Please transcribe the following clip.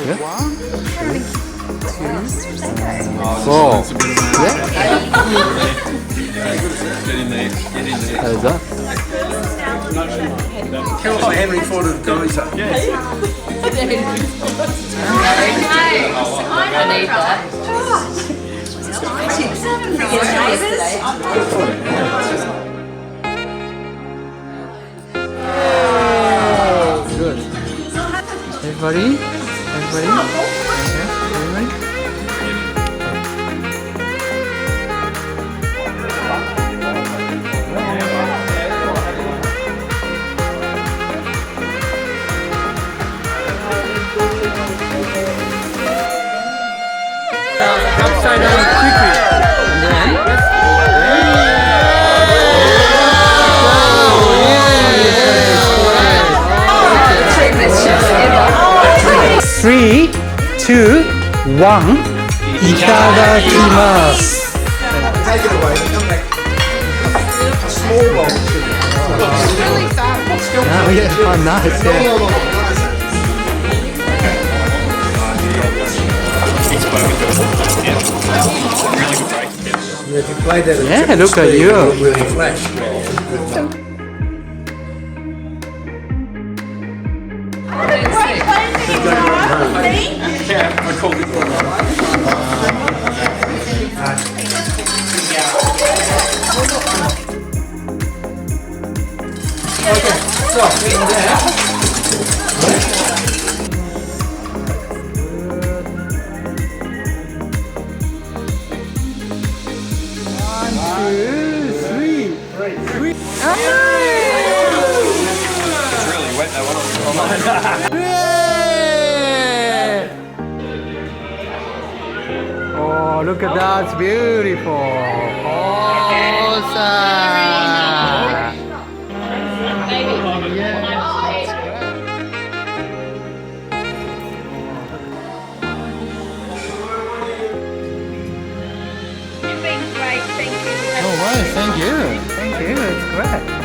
Yeah. One, two, Four. Yeah. Get in there. Get in there. How's that? Kind of like Henry Ford of gyoza. I need that. Good. Everybody? Everybody? Everybody? Upside down quickly. And then, Three, two, one. Itadakimasu. Take it away. Come back. A small bowl. Oh yeah, oh nice, yeah. If you play that at Yeah, look at you. it'll really flash. Oh, look at that, it's beautiful. Awesome. You've been great, thank you. Oh, wow, thank you. Thank you, it's great.